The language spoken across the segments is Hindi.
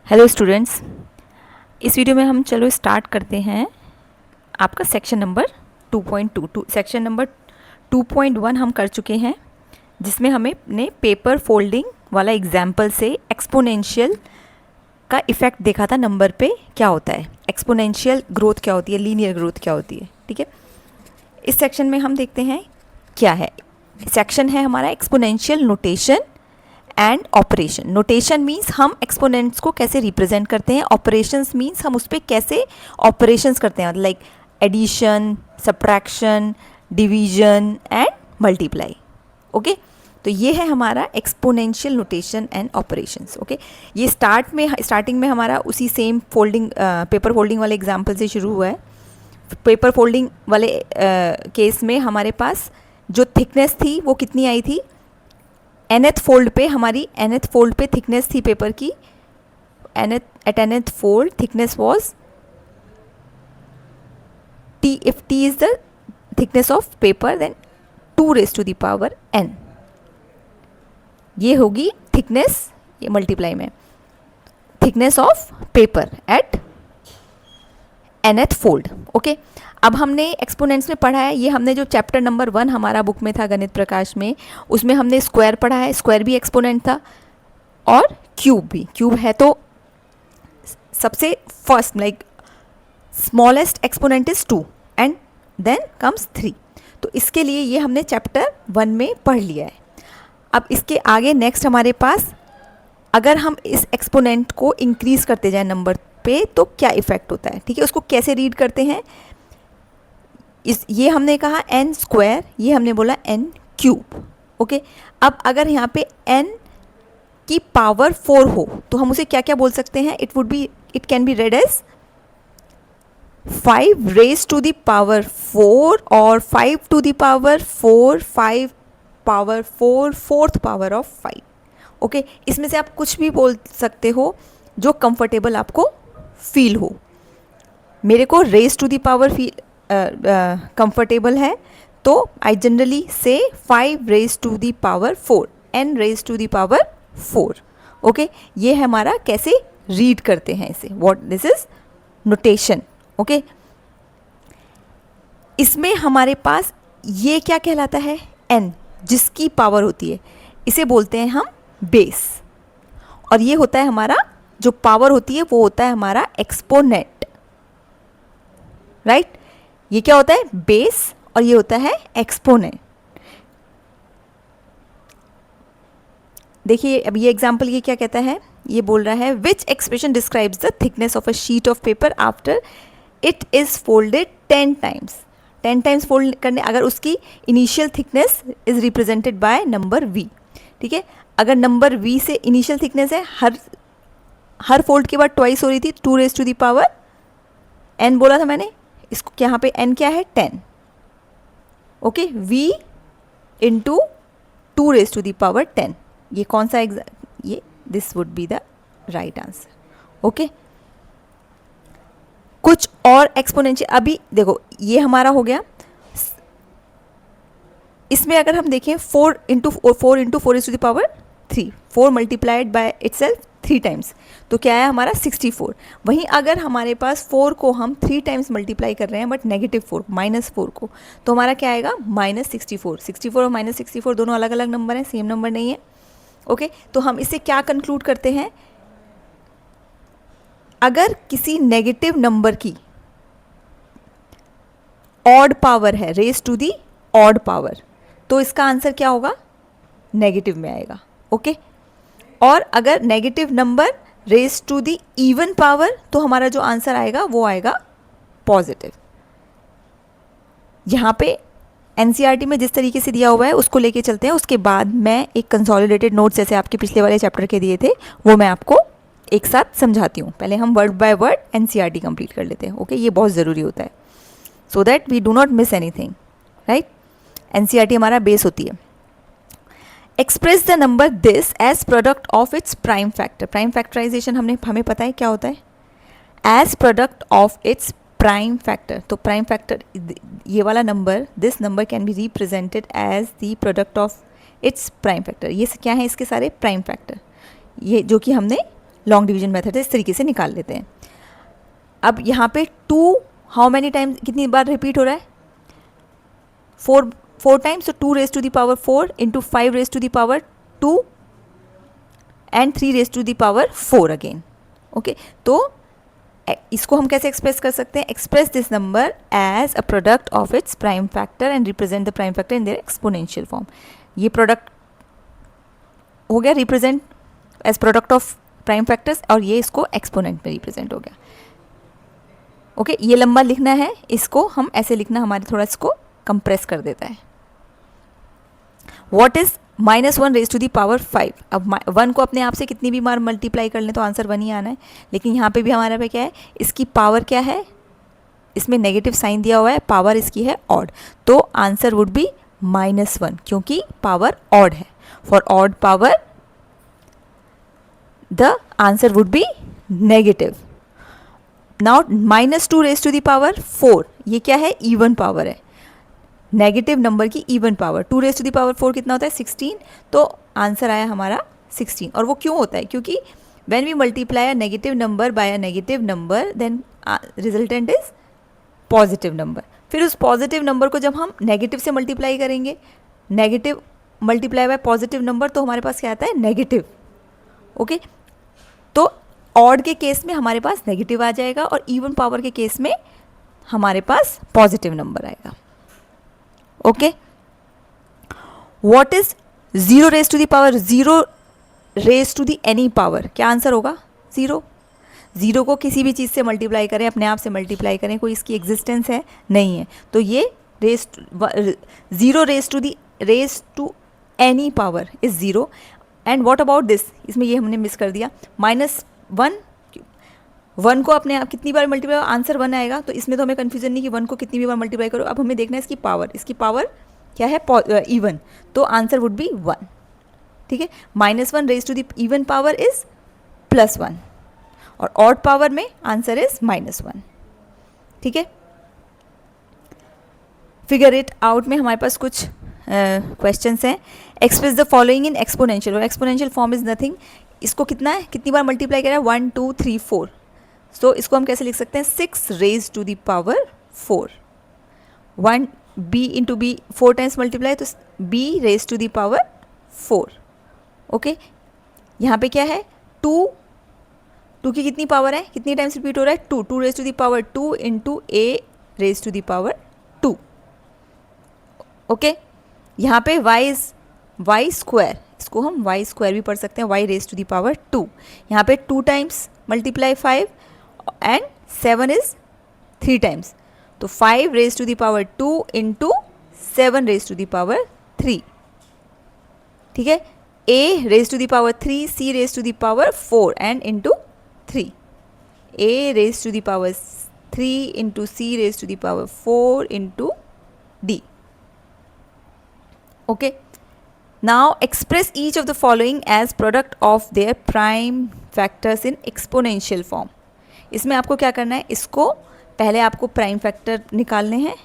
हेलो स्टूडेंट्स, इस वीडियो में हम चलो स्टार्ट करते हैं आपका सेक्शन नंबर 2.2। सेक्शन नंबर 2.1 हम कर चुके हैं, जिसमें हमें ने पेपर फोल्डिंग वाला एग्जाम्पल से एक्सपोनेंशियल का इफ़ेक्ट देखा था। नंबर पे क्या होता है, एक्सपोनेंशियल ग्रोथ क्या होती है, लीनियर ग्रोथ क्या होती है। ठीक है, इस सेक्शन में हम देखते हैं क्या है। सेक्शन है हमारा exponential notation and operation. Notation means हम एक्सपोनेंट्स को कैसे रिप्रेजेंट करते हैं, ऑपरेशंस मीन्स हम उस पर कैसे ऑपरेशंस करते हैं, like addition, subtraction, division and multiply. Okay, तो ये है हमारा exponential notation and operations. Okay, ये स्टार्टिंग में हमारा उसी सेम फोल्डिंग पेपर फोल्डिंग वाले एग्जाम्पल से शुरू हुआ है। पेपर फोल्डिंग वाले केस में हमारे पास जो थिकनेस थी वो कितनी आई थी, nth फोल्ड पे, हमारी nth फोल्ड पे थिकनेस थी पेपर की, at nth fold thickness was t, if t is the thickness of paper then 2 raised to the power n, ये होगी थिकनेस, ये मल्टीप्लाई में thickness of paper at nth फोल्ड। ओके, अब हमने एक्सपोनेंट्स में पढ़ा है, ये हमने जो चैप्टर नंबर 1 हमारा बुक में था गणित प्रकाश में, उसमें हमने स्क्वायर पढ़ा है। स्क्वायर भी एक्सपोनेंट था और क्यूब भी। क्यूब है तो सबसे first like smallest exponent is 2 and then comes 3। तो इसके लिए ये हमने चैप्टर 1 में पढ़ लिया है। अब इसके आगे नेक्स्ट हमारे पास, अगर हम इस एक्सपोनेंट को इंक्रीज करते जाएं नंबर पे तो क्या इफेक्ट होता है। ठीक है, उसको कैसे रीड करते हैं, ये हमने कहा n स्क्वायर, ये हमने बोला n क्यूब। ओके, अब अगर यहाँ पे n की पावर 4 हो तो हम उसे क्या क्या बोल सकते हैं, it can be read as 5 raise to the power 4 और 5 to the power 4, 5 power 4, fourth power of 5। Okay, इसमें से आप कुछ भी बोल सकते हो जो कंफर्टेबल आपको फील हो। मेरे को raise to the power feel comfortable है, तो आई जनरली से 5 raise to the power 4, n raise to the power 4। Okay, ये है हमारा कैसे रीड करते हैं इसे, what this is notation. Okay, इसमें हमारे पास ये क्या कहलाता है, n जिसकी पावर होती है, इसे बोलते हैं हम बेस, और ये होता है हमारा जो पावर होती है वो होता है हमारा एक्सपोनेंट। राइट, ये क्या होता है, बेस, और ये होता है एक्सपोनेंट। देखिए अब ये एग्जांपल ये क्या कहता है, ये बोल रहा है which expression describes the thickness of a sheet of paper after it is folded 10 times. 10 times fold करने, अगर उसकी initial thickness is represented by number v। ठीक है, अगर नंबर v से इनिशियल थिकनेस है, हर फोल्ड के बाद ट्वाइस हो रही थी, 2 raise to the power n बोला था मैंने, इसको यहाँ पे n क्या है, 10। Okay, v into 2 raise to the power 10, ये कौन सा ये this would be the right answer. Okay, कुछ और एक्सपोनेंशियल, अभी देखो ये हमारा हो गया। इसमें अगर हम देखें 4 into 4 raise to the power 3, 4 multiplied by itself 3 times, तो क्या है हमारा 64। वहीं अगर हमारे पास 4 को हम 3 टाइम्स मल्टीप्लाई कर रहे हैं बट नेगेटिव 4, -4 को, तो हमारा क्या आएगा, -64। 64 और -64 दोनों अलग अलग नंबर हैं, सेम नंबर नहीं है। ओके, तो हम इससे क्या कंक्लूड करते हैं, अगर किसी नेगेटिव नंबर की ऑड पावर है, raise to the odd power, तो इसका आंसर क्या होगा, नेगेटिव में आएगा। ओके, और अगर negative number raise to the even power, तो हमारा जो आंसर आएगा वो आएगा पॉजिटिव। यहाँ पे एनसीईआरटी में जिस तरीके से दिया हुआ है उसको लेके चलते हैं, उसके बाद मैं एक कंसोलिडेटेड नोट्स जैसे आपके पिछले वाले चैप्टर के दिए थे वो मैं आपको एक साथ समझाती हूँ। पहले हम word by word NCERT complete कर लेते हैं। ओके, ये बहुत ज़रूरी होता है, so that we do not miss anything. Right, NCERT हमारा बेस होती है। Express the number this as product of its prime factor. Prime factorisation हमें पता है क्या होता है, as product of its prime factor. तो प्राइम फैक्टर, ये वाला number, this number can be represented as the product of its prime factor. ये क्या है, इसके सारे प्राइम फैक्टर, ये जो कि हमने लॉन्ग डिवीजन मेथड से इस तरीके से निकाल लेते हैं। अब यहाँ पे 2 हाउ मैनी टाइम्स, कितनी बार रिपीट हो रहा है, 4 टाइम्स, तो 2 raise to the power 4 into 5 raise to the power 2 and 3 raise to the power 4 again. Okay, तो इसको हम कैसे एक्सप्रेस कर सकते हैं, express this number as a product of its prime factor and represent the prime factor in their exponential form. ये प्रोडक्ट हो गया represent as product of prime factors, और ये इसको एक्सपोनेंट में रिप्रेजेंट हो गया। ओके, ये लंबा लिखना है, इसको हम ऐसे लिखना हमारे थोड़ा इसको कंप्रेस कर देता है। What is -1 raise to the power 5। अब 1 को अपने आप से कितनी भी बार मल्टीप्लाई कर लें तो आंसर 1 ही आना है, लेकिन यहाँ पे भी हमारे पे क्या है, इसकी पावर क्या है, इसमें नेगेटिव साइन दिया हुआ है, पावर इसकी है ऑड, तो आंसर वुड बी -1 क्योंकि पावर ऑड है। For odd power the answer would be negative. Now -2 raise to the power 4, ये क्या है, इवन पावर है, नेगेटिव नंबर की even power. 2 raise to the power 4 कितना होता है, 16, तो आंसर आया हमारा 16। और वो क्यों होता है, क्योंकि when we multiply a negative number by a negative number then resultant is positive number. फिर उस पॉजिटिव नंबर को जब हम नेगेटिव से मल्टीप्लाई करेंगे, negative multiply by positive number, तो हमारे पास क्या आता है, नेगेटिव। ओके, तो ऑड के केस में हमारे पास नेगेटिव आ जाएगा और इवन पावर के केस में हमारे पास पॉजिटिव नंबर आएगा। Okay, what is 0 raise to the power 0 raise to the any power, क्या आंसर होगा, 0। 0 को किसी भी चीज़ से मल्टीप्लाई करें, अपने आप से मल्टीप्लाई करें, कोई इसकी एग्जिस्टेंस है नहीं है, तो ये 0 raise to any power is 0। And what about this, इसमें ये हमने मिस कर दिया, -1 को अपने आप कितनी बार मल्टीप्लाई, आंसर 1 आएगा, तो इसमें तो हमें कन्फ्यूजन नहीं कि 1 को कितनी भी बार मल्टीप्लाई करो। अब हमें देखना है इसकी पावर क्या है, इवन, तो आंसर वुड बी 1। ठीक है, -1 raise to the even power is +1 और ऑड पावर में आंसर इज -1। ठीक है, फिगर इट आउट में हमारे पास कुछ क्वेश्चंस हैं। Express the following in exponential, और एक्सपोनेंशियल फॉर्म इज नथिंग, इसको कितना है, कितनी बार मल्टीप्लाई करा है, 1 2 3 4, तो इसको हम कैसे लिख सकते हैं, 6 raise to the power 4। 1 b into B 4 times multiply, तो b raise to the power 4। Okay, यहाँ पे क्या है, 2 की कितनी पावर है, कितनी टाइम्स रिपीट हो रहा है, 2 raise to the power 2 into a raise to the power 2। Okay, यहाँ पे y स्क्वायर, इसको हम y स्क्वायर भी पढ़ सकते हैं, y raise to the power 2। यहाँ पे 2 times multiply 5 and 7 is 3 times, तो 5 raise to the power 2 into 7 raise to the power 3। ठीक है, a raise to the power 3, c raise to the power 4 and into 3, a raise to the power 3 into c raise to the power 4 into d। Okay, now express each of the following as product of their prime factors in exponential form। इसमें आपको क्या करना है, इसको पहले आपको प्राइम फैक्टर निकालने हैं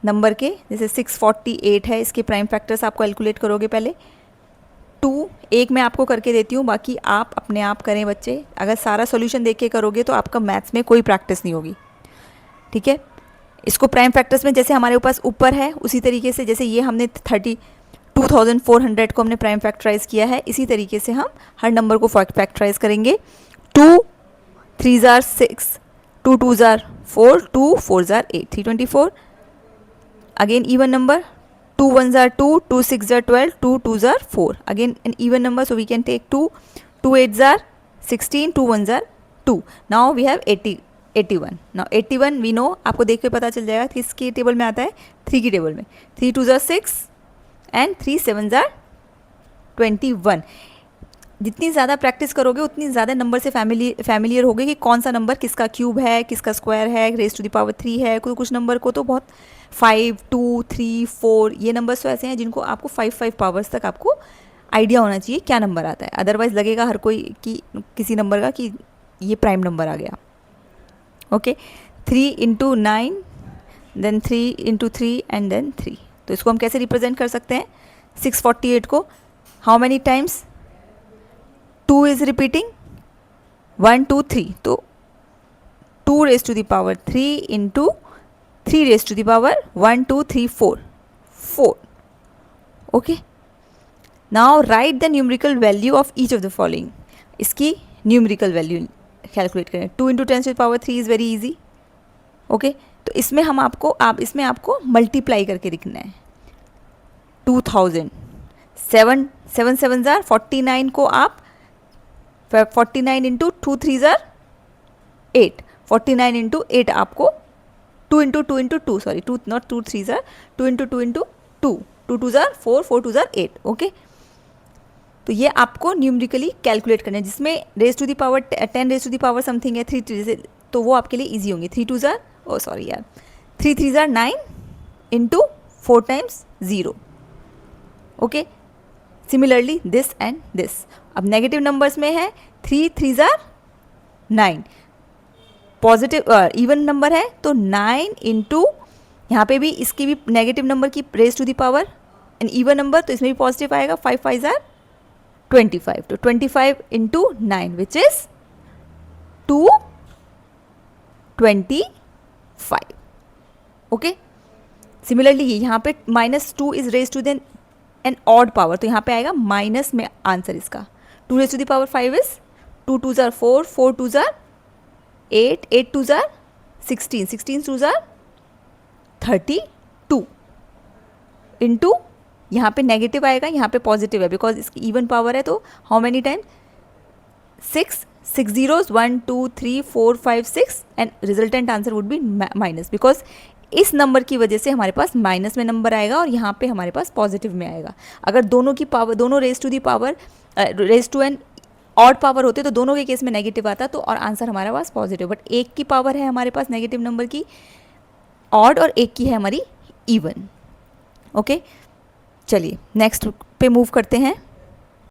नंबर के, जैसे 648 है, इसके प्राइम फैक्टर्स आप कैलकुलेट करोगे पहले। 2 एक मैं आपको करके देती हूँ, बाकी आप अपने आप करें बच्चे, अगर सारा सॉल्यूशन देख के करोगे तो आपका मैथ्स में कोई प्रैक्टिस नहीं होगी। ठीक है, इसको प्राइम फैक्टर्स में जैसे हमारे पास ऊपर है उसी तरीके से, जैसे ये हमने 32,400 को हमने प्राइम फैक्टराइज किया है, इसी तरीके से हम हर नंबर को फैक्टराइज करेंगे। 2 3 जार 6, 2 2 जार 4, 2 4 जार 8, 324। अगेन इवन नंबर, 2 1 जार 2, 2 6 जार 12, 2 2 जार 4, again an even number, so we can take 2 2 8 जार 16, 2 1 जार 2। Now we have 81। Now 81 we know, आपको देख के पता चल जाएगा किसकी टेबल में आता है, 3 की टेबल में। 3 2 जार 6 एंड 3 7 जार 21। जितनी ज़्यादा प्रैक्टिस करोगे उतनी ज़्यादा नंबर से फैमिलियर होगे कि कौन सा नंबर किसका क्यूब है, किसका स्क्वायर है, रेज टू द पावर 3 है। कुछ नंबर को तो बहुत 5 2 3 4 ये नंबर्स तो ऐसे हैं जिनको आपको 5 पावर्स तक आपको आइडिया होना चाहिए क्या नंबर आता है, अदरवाइज़ लगेगा हर कोई कि किसी नंबर का कि ये प्राइम नंबर आ गया। Okay, 3 into 9 then 3 into 3 and then 3, तो इसको हम कैसे रिप्रेजेंट कर सकते हैं 648 को, how many times, 2 is repeating 1 2 3, तो 2 raised to the power 3 into 3 raised to the power 1 2 3 4 4. Okay, now write the numerical value of each of the following. इसकी numerical value कैलकुलेट करें. 2 into 10 to the power 3 is very easy. Okay, तो इसमें इसमें आपको मल्टीप्लाई करके लिखना है. 2000 7 7 7 जार 49 को आप 49 इंटू 2 3 जार 8, 49 इंटू 8 आपको 2 इंटू 2 इंटू 2, सॉरी 2 नॉट 2 3 जार 2 इंटू 2 इंटू 2, 2 2 जार 4 4 2 जार 8. ओके, तो ये आपको न्यूमरिकली कैलकुलेट करना है, जिसमें raise to the power 10 raise to the power something है 3 तो वो आपके लिए ईजी होंगे. 3 2 जार ओ सॉरी यार 3 3 jar 9 into 4 times 0. Okay, similarly this and this. अब नेगेटिव नंबर्स में है 3 3 जार 9, पॉजिटिव इवन नंबर है तो 9 इंटू यहाँ पे भी इसकी भी नेगेटिव नंबर की raise to the power and even number तो इसमें भी पॉजिटिव आएगा 5 5 जार 25, तो 25 into 9 which is 225. Okay, similarly यहाँ पे -2 is raise to then an odd power, तो यहाँ पे आएगा माइनस में आंसर इसका. 2 raise to the power 5 is 2 2 जार 4 4 2 जार 8 8 2 जार 16 16 2 जार 32 इंटू यहाँ पे नेगेटिव आएगा, यहाँ पे पॉजिटिव है बिकॉज इसकी इवन पावर है. तो how many time 6 6 zeros 1 2 3 4 5 6 and resultant answer would B minus, because इस नंबर की वजह से हमारे पास माइनस में नंबर आएगा और यहाँ पे हमारे पास पॉजिटिव में आएगा. अगर दोनों की पावर दोनों raise to the power raise to an odd power होते तो दोनों के केस में नेगेटिव आता तो और आंसर हमारे पास पॉजिटिव. बट एक की पावर है हमारे पास नेगेटिव नंबर की ऑड और एक की है हमारी इवन. ओके, चलिए नेक्स्ट पे मूव करते हैं.